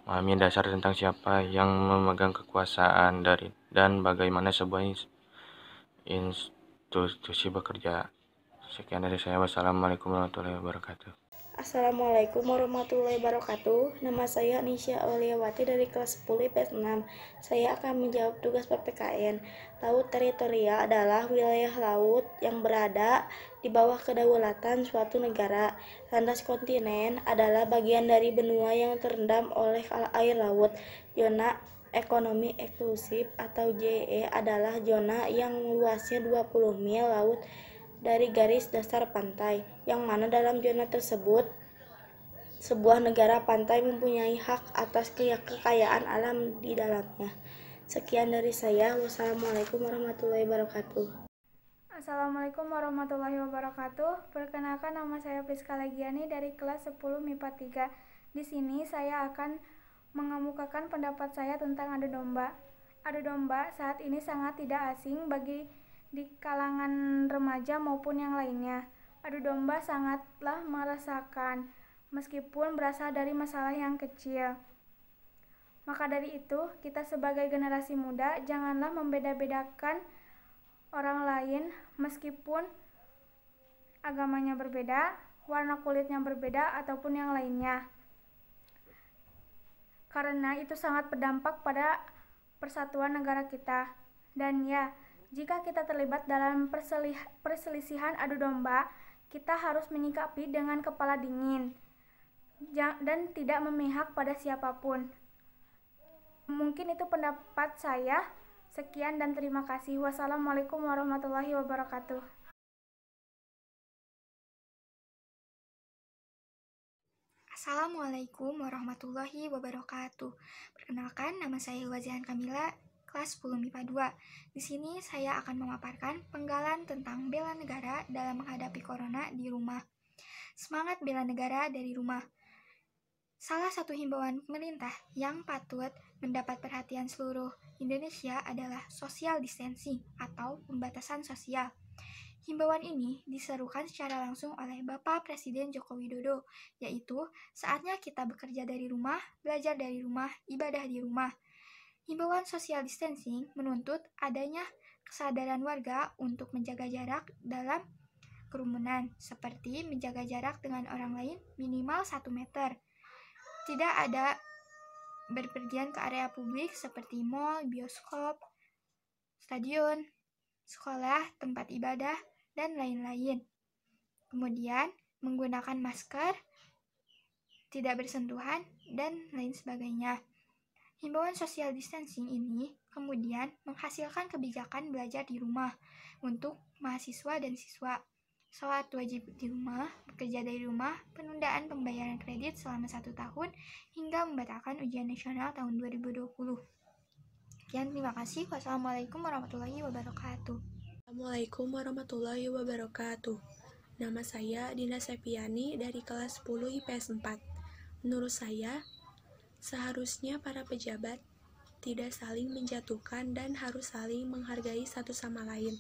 Memahami dasar tentang siapa yang memegang kekuasaan dan bagaimana sebuah institusi bekerja. Sekian dari saya. Wassalamualaikum warahmatullahi wabarakatuh. Assalamualaikum warahmatullahi wabarakatuh. Nama saya Nisha Auliawati dari kelas 10 IPS 6. Saya akan menjawab tugas PPKN. Laut teritorial adalah wilayah laut yang berada di bawah kedaulatan suatu negara. Landas kontinen adalah bagian dari benua yang terendam oleh air laut. Zona ekonomi eksklusif atau ZEE adalah zona yang luasnya 20 mil laut dari garis dasar pantai, yang mana dalam zona tersebut sebuah negara pantai mempunyai hak atas kekayaan alam di dalamnya. Sekian dari saya. Wassalamualaikum warahmatullahi wabarakatuh. Assalamualaikum warahmatullahi wabarakatuh. Perkenalkan, nama saya Priska Lagiani dari kelas 10 MIPA 3. Di sini saya akan mengemukakan pendapat saya tentang adu domba. Adu domba saat ini sangat tidak asing bagi di kalangan remaja maupun yang lainnya. Adu domba sangatlah meresahkan, meskipun berasal dari masalah yang kecil. Maka dari itu, kita sebagai generasi muda janganlah membeda-bedakan orang lain meskipun agamanya berbeda, warna kulitnya berbeda, ataupun yang lainnya. Karena itu sangat berdampak pada persatuan negara kita. Dan ya, Jika kita terlibat dalam perselisihan adu domba, kita harus menyikapi dengan kepala dingin dan tidak memihak pada siapapun. Mungkin itu pendapat saya. Sekian dan terima kasih. Wassalamualaikum warahmatullahi wabarakatuh. Assalamualaikum warahmatullahi wabarakatuh. Perkenalkan, nama saya Wazihan Kamila, kelas 10 MIPA 2. Di sini saya akan memaparkan penggalan tentang bela negara dalam menghadapi corona di rumah. Semangat bela negara dari rumah. Salah satu himbauan pemerintah yang patut mendapat perhatian seluruh Indonesia adalah social distancing atau pembatasan sosial. Himbauan ini diserukan secara langsung oleh Bapak Presiden Joko Widodo, yaitu saatnya kita bekerja dari rumah, belajar dari rumah, ibadah di rumah. Himbauan social distancing menuntut adanya kesadaran warga untuk menjaga jarak dalam kerumunan, seperti menjaga jarak dengan orang lain minimal 1 meter. Tidak ada berpergian ke area publik seperti mal, bioskop, stadion, sekolah, tempat ibadah, dan lain-lain. Kemudian, menggunakan masker, tidak bersentuhan, dan lain sebagainya. Himbauan social distancing ini kemudian menghasilkan kebijakan belajar di rumah untuk mahasiswa dan siswa. Sholat wajib di rumah, bekerja dari rumah, penundaan pembayaran kredit selama 1 tahun, hingga membatalkan ujian nasional tahun 2020. Sekian, terima kasih. Wassalamualaikum warahmatullahi wabarakatuh. Assalamualaikum warahmatullahi wabarakatuh. Nama saya Dinda Septiani dari kelas 10 IPS 4. Menurut saya, seharusnya para pejabat tidak saling menjatuhkan dan harus saling menghargai satu sama lain.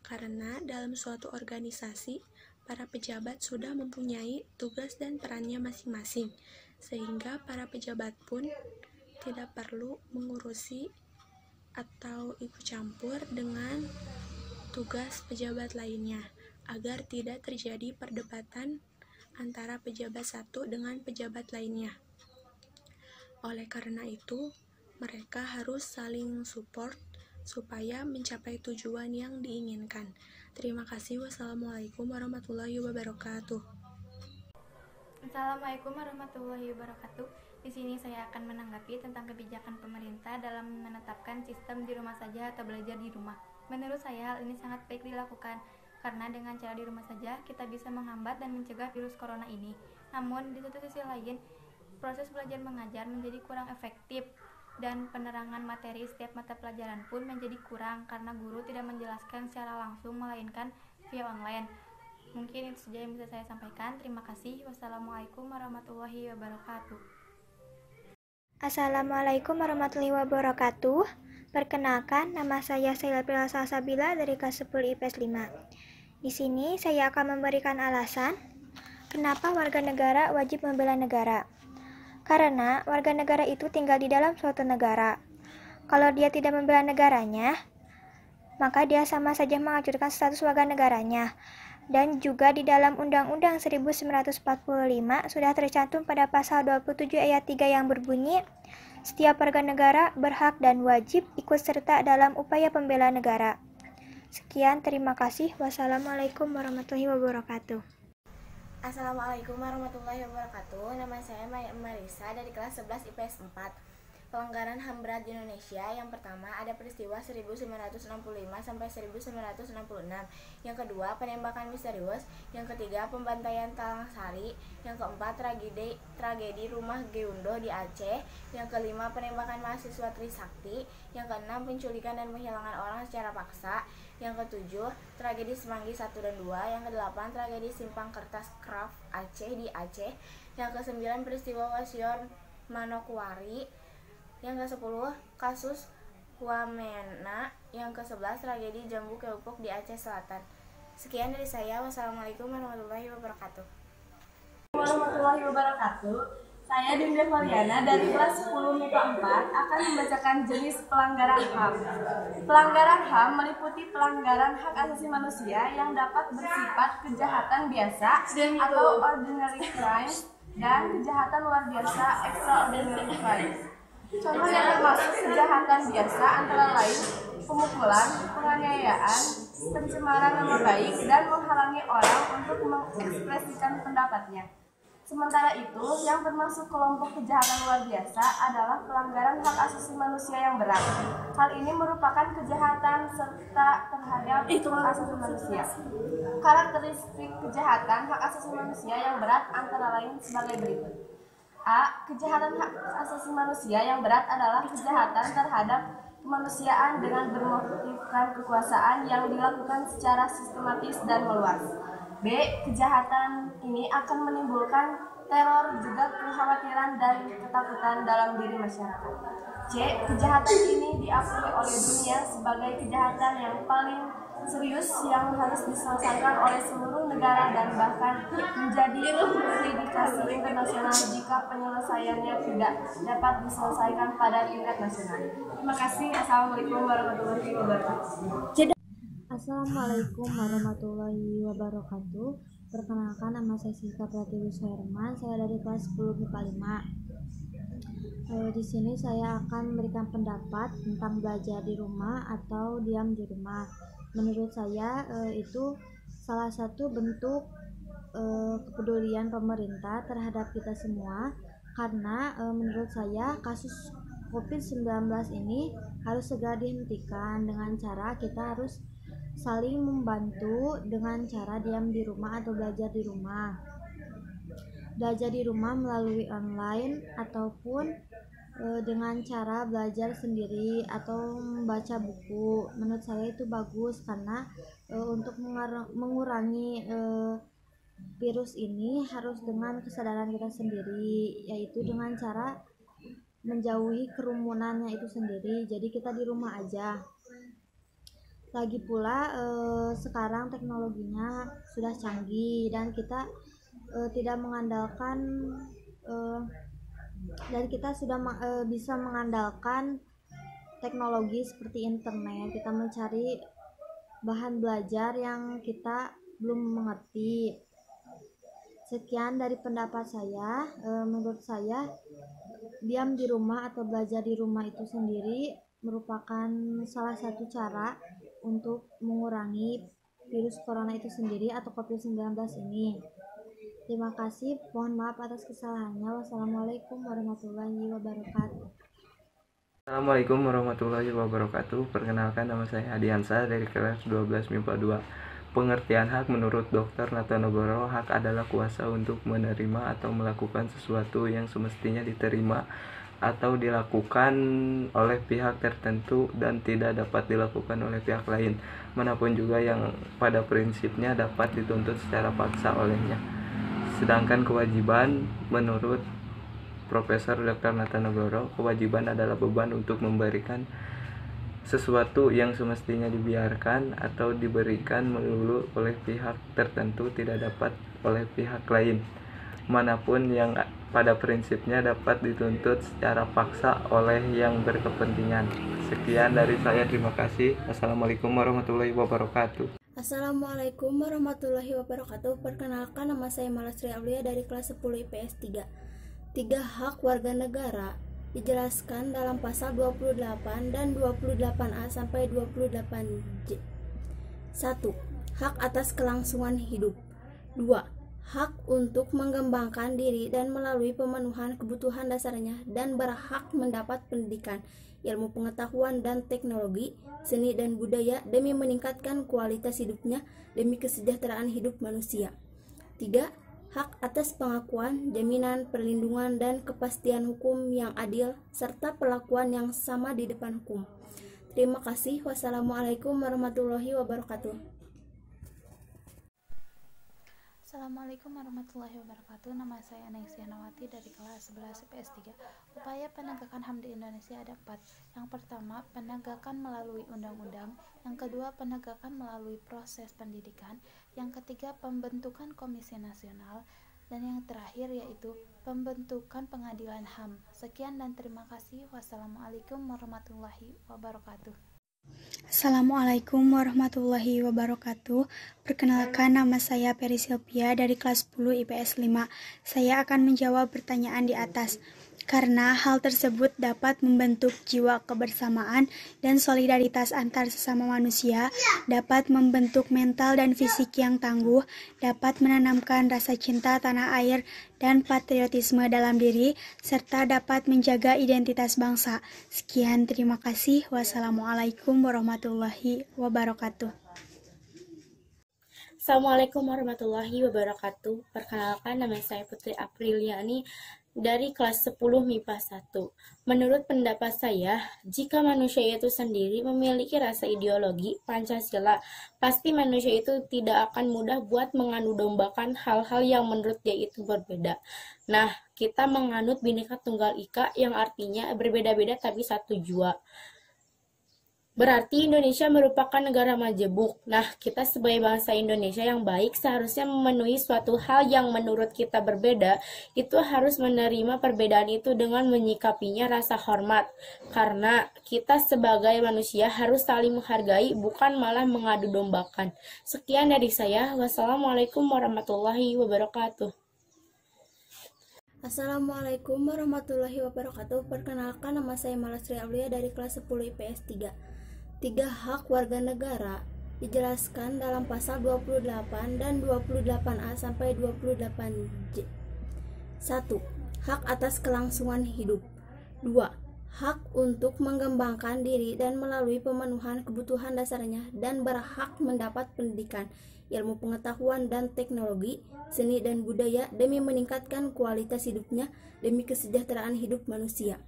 Karena dalam suatu organisasi, para pejabat sudah mempunyai tugas dan perannya masing-masing, sehingga para pejabat pun tidak perlu mengurusi atau ikut campur dengan tugas pejabat lainnya, agar tidak terjadi perdebatan antara pejabat satu dengan pejabat lainnya. Oleh karena itu, mereka harus saling support supaya mencapai tujuan yang diinginkan. Terima kasih. Wassalamualaikum warahmatullahi wabarakatuh. Assalamualaikum warahmatullahi wabarakatuh. Di sini saya akan menanggapi tentang kebijakan pemerintah dalam menetapkan sistem di rumah saja atau belajar di rumah. Menurut saya, hal ini sangat baik dilakukan, karena dengan cara di rumah saja kita bisa menghambat dan mencegah virus corona ini. Namun, di satu sisi lain, proses belajar mengajar menjadi kurang efektif dan penerangan materi setiap mata pelajaran pun menjadi kurang karena guru tidak menjelaskan secara langsung melainkan via online. Mungkin itu saja yang bisa saya sampaikan. Terima kasih. Wassalamualaikum warahmatullahi wabarakatuh. Assalamualaikum warahmatullahi wabarakatuh. Perkenalkan, nama saya Saila Salsabila dari kelas 10 IPS 5. Di sini saya akan memberikan alasan kenapa warga negara wajib membela negara. Karena warga negara itu tinggal di dalam suatu negara. Kalau dia tidak membela negaranya, maka dia sama saja menghancurkan status warga negaranya. Dan juga di dalam Undang-Undang 1945 sudah tercantum pada pasal 27 ayat 3 yang berbunyi, setiap warga negara berhak dan wajib ikut serta dalam upaya pembela negara. Sekian, terima kasih. Wassalamualaikum warahmatullahi wabarakatuh. Assalamualaikum warahmatullahi wabarakatuh. Nama saya Maya Marisa dari kelas 11 IPS 4. Pelanggaran HAM berat di Indonesia. Yang pertama, ada peristiwa 1965 sampai 1966. Yang kedua, penembakan misterius. Yang ketiga, pembantaian Talang Sari. Yang keempat, tragedi rumah Geundo di Aceh. Yang kelima, penembakan mahasiswa Trisakti. Yang keenam, penculikan dan penghilangan orang secara paksa. Yang ketujuh, tragedi Semanggi 1 dan 2. Yang kedelapan, tragedi Simpang Kertas Craft Aceh di Aceh. Yang kesembilan, peristiwa Wasior Manokwari. Yang ke-10, kasus Wamena. Yang ke-11, tragedi Jambu Keupuk di Aceh Selatan. Sekian dari saya. Wassalamualaikum warahmatullahi wabarakatuh. Warahmatullahi wabarakatuh. Saya Dinda Valiana dari kelas 10 MIPA 4 akan membacakan jenis pelanggaran HAM. Pelanggaran HAM meliputi pelanggaran hak asasi manusia yang dapat bersifat kejahatan biasa atau ordinary crimes dan kejahatan luar biasa extraordinary crimes. Contoh yang termasuk kejahatan biasa antara lain pemukulan pemukulan, penganiayaan, pencemaran nama baik, dan menghalangi orang untuk mengekspresikan pendapatnya. Sementara itu, yang termasuk kelompok kejahatan luar biasa adalah pelanggaran hak asasi manusia yang berat. Hal ini merupakan kejahatan serta terhadap hak asasi manusia. Karakteristik kejahatan hak asasi manusia yang berat antara lain sebagai berikut. A. Kejahatan hak asasi manusia yang berat adalah kejahatan terhadap kemanusiaan dengan bermotifkan kekuasaan yang dilakukan secara sistematis dan meluas. B. Kejahatan ini akan menimbulkan teror, juga kekhawatiran dan ketakutan dalam diri masyarakat. C. Kejahatan ini diakui oleh dunia sebagai kejahatan yang paling serius yang harus diselesaikan oleh seluruh negara dan bahkan menjadi indikasi internasional jika penyelesaiannya tidak dapat diselesaikan pada tingkat nasional. Terima kasih. Assalamualaikum warahmatullahi wabarakatuh. Assalamualaikum warahmatullahi wabarakatuh. Perkenalkan, nama saya Siska Pratiwi Suherman. Saya dari kelas 10 MIPA 5. Di sini saya akan memberikan pendapat tentang belajar di rumah atau diam di rumah. Menurut saya itu salah satu bentuk kepedulian pemerintah terhadap kita semua, karena menurut saya kasus COVID-19 ini harus segera dihentikan dengan cara kita harus saling membantu dengan cara diam di rumah atau belajar di rumah. Belajar di rumah melalui online ataupun dengan cara belajar sendiri atau membaca buku. Menurut saya itu bagus karena untuk mengurangi virus ini harus dengan kesadaran kita sendiri, yaitu dengan cara menjauhi kerumunannya itu sendiri. Jadi kita di rumah aja. Lagi pula sekarang teknologinya sudah canggih dan kita tidak mengandalkan dan kita sudah bisa mengandalkan teknologi seperti internet. Kita mencari bahan belajar yang kita belum mengerti. Sekian dari pendapat saya. Menurut saya diam di rumah atau belajar di rumah itu sendiri merupakan salah satu cara untuk mengurangi virus corona itu sendiri atau COVID-19 ini. Terima kasih, mohon maaf atas kesalahannya. Wassalamualaikum warahmatullahi wabarakatuh. Assalamualaikum warahmatullahi wabarakatuh. Perkenalkan, nama saya Adiansa dari kelas 12 MIPA 2. Pengertian hak menurut Dr. Natanogoro, hak adalah kuasa untuk menerima atau melakukan sesuatu yang semestinya diterima atau dilakukan oleh pihak tertentu dan tidak dapat dilakukan oleh pihak lain, manapun juga yang pada prinsipnya dapat dituntut secara paksa olehnya. Sedangkan kewajiban menurut Profesor Dr. Natanogoro, kewajiban adalah beban untuk memberikan sesuatu yang semestinya dibiarkan atau diberikan melulu oleh pihak tertentu, tidak dapat oleh pihak lain, manapun yang pada prinsipnya dapat dituntut secara paksa oleh yang berkepentingan. Sekian dari saya, terima kasih. Assalamualaikum warahmatullahi wabarakatuh. Assalamualaikum warahmatullahi wabarakatuh. Perkenalkan, nama saya Malasri Aulia dari kelas 10 IPS 3. 3 hak warga negara dijelaskan dalam pasal 28 dan 28A sampai 28J. 1. Hak atas kelangsungan hidup. 2. Hak untuk mengembangkan diri dan melalui pemenuhan kebutuhan dasarnya dan berhak mendapat pendidikan, ilmu pengetahuan dan teknologi, seni dan budaya demi meningkatkan kualitas hidupnya demi kesejahteraan hidup manusia. 3. Hak atas pengakuan, jaminan, perlindungan, dan kepastian hukum yang adil serta perlakuan yang sama di depan hukum. Terima kasih. Wassalamualaikum warahmatullahi wabarakatuh. Assalamualaikum warahmatullahi wabarakatuh. Nama saya Nengsi Hanawati dari kelas 11 IPS 3. Upaya penegakan HAM di Indonesia ada 4. Yang pertama, penegakan melalui undang-undang. Yang kedua, penegakan melalui proses pendidikan. Yang ketiga, pembentukan komisi nasional. Dan yang terakhir yaitu pembentukan pengadilan HAM. Sekian dan terima kasih. Wassalamualaikum warahmatullahi wabarakatuh. Assalamualaikum warahmatullahi wabarakatuh. Perkenalkan, nama saya Peri Silvia dari kelas 10 IPS 5. Saya akan menjawab pertanyaan di atas. karena hal tersebut dapat membentuk jiwa kebersamaan dan solidaritas antar sesama manusia, dapat membentuk mental dan fisik yang tangguh, dapat menanamkan rasa cinta tanah air dan patriotisme dalam diri, serta dapat menjaga identitas bangsa. Sekian, terima kasih. Wassalamualaikum warahmatullahi wabarakatuh. Assalamualaikum warahmatullahi wabarakatuh. Perkenalkan, nama saya Putri Apriliani dari kelas 10 MIPA 1. Menurut pendapat saya, jika manusia itu sendiri memiliki rasa ideologi Pancasila, pasti manusia itu tidak akan mudah buat mengadu dombakan hal-hal yang menurut dia itu berbeda. Nah, kita menganut Bhinneka Tunggal Ika yang artinya berbeda-beda tapi satu jua. Berarti Indonesia merupakan negara majemuk. Nah, kita sebagai bangsa Indonesia yang baik seharusnya memenuhi suatu hal yang menurut kita berbeda, itu harus menerima perbedaan itu dengan menyikapinya rasa hormat. Karena kita sebagai manusia harus saling menghargai, bukan malah mengadu dombakan. Sekian dari saya. Wassalamualaikum warahmatullahi wabarakatuh. Assalamualaikum warahmatullahi wabarakatuh. Perkenalkan, nama saya Malasri Aulia dari kelas 10 IPS 3. 3 hak warga negara dijelaskan dalam pasal 28 dan 28A sampai 28J. 1. Hak atas kelangsungan hidup. 2. Hak untuk mengembangkan diri dan melalui pemenuhan kebutuhan dasarnya dan berhak mendapat pendidikan, ilmu pengetahuan dan teknologi, seni dan budaya demi meningkatkan kualitas hidupnya demi kesejahteraan hidup manusia.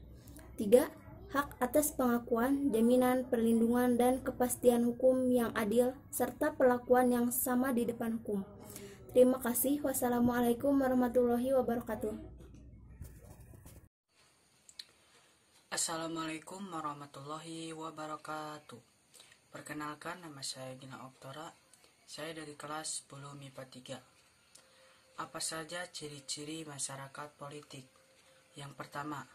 3. Hak atas pengakuan, jaminan, perlindungan, dan kepastian hukum yang adil, serta perlakuan yang sama di depan hukum. Terima kasih. Wassalamualaikum warahmatullahi wabarakatuh. Assalamualaikum warahmatullahi wabarakatuh. Perkenalkan, nama saya Gina Oktora. Saya dari kelas 10 MIPA 3. Apa saja ciri-ciri masyarakat politik? Yang pertama,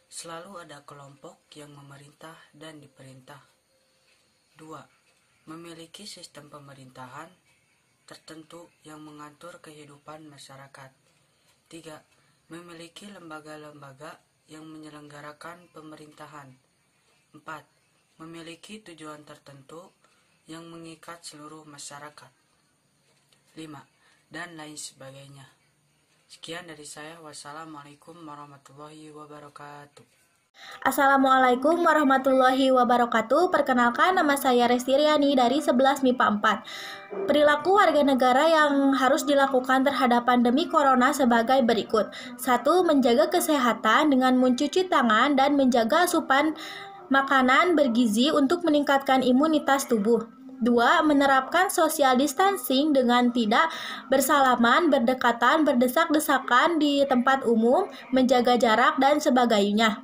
selalu ada kelompok yang memerintah dan diperintah. 2. Memiliki sistem pemerintahan tertentu yang mengatur kehidupan masyarakat. 3. Memiliki lembaga-lembaga yang menyelenggarakan pemerintahan. 4. Memiliki tujuan tertentu yang mengikat seluruh masyarakat. 5. Dan lain sebagainya. Sekian dari saya. Wassalamualaikum warahmatullahi wabarakatuh. Assalamualaikum warahmatullahi wabarakatuh. Perkenalkan, nama saya Resti Riani dari 11 MIPA 4. Perilaku warga negara yang harus dilakukan terhadap pandemi corona sebagai berikut. 1. Menjaga kesehatan dengan mencuci tangan dan menjaga asupan makanan bergizi untuk meningkatkan imunitas tubuh. 2. Menerapkan social distancing dengan tidak bersalaman, berdekatan, berdesak-desakan di tempat umum, menjaga jarak, dan sebagainya.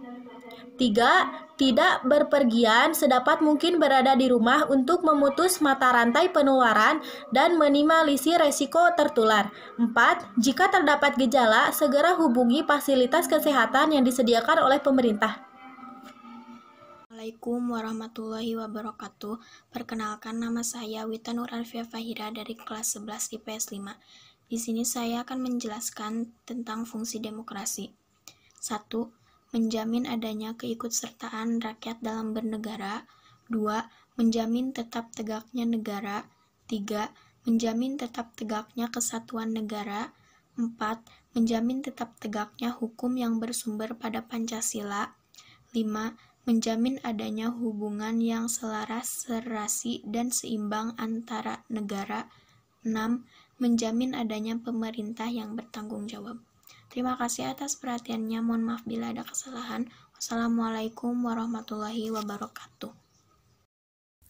3. Tidak berpergian, sedapat mungkin berada di rumah untuk memutus mata rantai penularan dan minimalisir resiko tertular. 4. Jika terdapat gejala, segera hubungi fasilitas kesehatan yang disediakan oleh pemerintah. Assalamualaikum warahmatullahi wabarakatuh. Perkenalkan, nama saya Wita Nur Alfia Fahira dari kelas 11 IPS 5. Di sini saya akan menjelaskan tentang fungsi demokrasi. 1. Menjamin adanya keikutsertaan rakyat dalam bernegara. 2. Menjamin tetap tegaknya negara. 3. Menjamin tetap tegaknya kesatuan negara. 4. Menjamin tetap tegaknya hukum yang bersumber pada Pancasila. 5. Menjamin adanya hubungan yang selaras, serasi, dan seimbang antara negara. 6. Menjamin adanya pemerintah yang bertanggung jawab. Terima kasih atas perhatiannya. Mohon maaf bila ada kesalahan. Wassalamualaikum warahmatullahi wabarakatuh.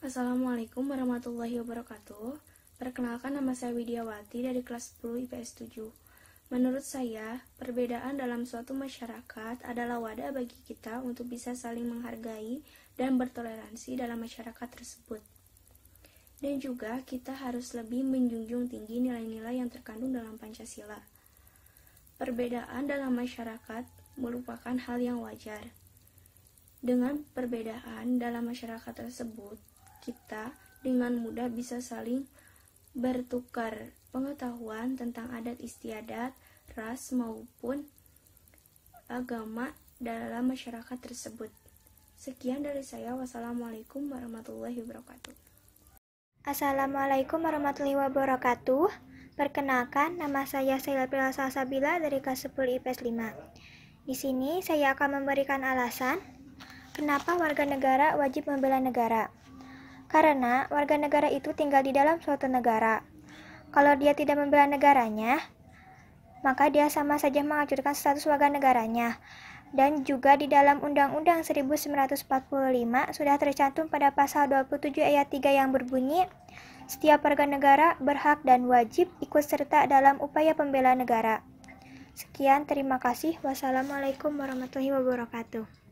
Assalamualaikum warahmatullahi wabarakatuh. Perkenalkan, nama saya Widiawati dari kelas 10 IPS 7. Menurut saya, perbedaan dalam suatu masyarakat adalah wadah bagi kita untuk bisa saling menghargai dan bertoleransi dalam masyarakat tersebut. Dan juga kita harus lebih menjunjung tinggi nilai-nilai yang terkandung dalam Pancasila. Perbedaan dalam masyarakat merupakan hal yang wajar. Dengan perbedaan dalam masyarakat tersebut, kita dengan mudah bisa saling bertukar pengetahuan tentang adat istiadat, ras maupun agama dalam masyarakat tersebut. Sekian dari saya. Wassalamualaikum warahmatullahi wabarakatuh. Assalamualaikum warahmatullahi wabarakatuh. Perkenalkan, nama saya Saila Prila Salsabila dari kelas 10 IPS 5. Di sini saya akan memberikan alasan kenapa warga negara wajib membela negara. Karena warga negara itu tinggal di dalam suatu negara. Kalau dia tidak membela negaranya, maka dia sama saja menghancurkan status warga negaranya. Dan juga di dalam Undang-Undang 1945 sudah tercantum pada pasal 27 ayat 3 yang berbunyi, setiap warga negara berhak dan wajib ikut serta dalam upaya pembelaan negara. Sekian, terima kasih. Wassalamualaikum warahmatullahi wabarakatuh.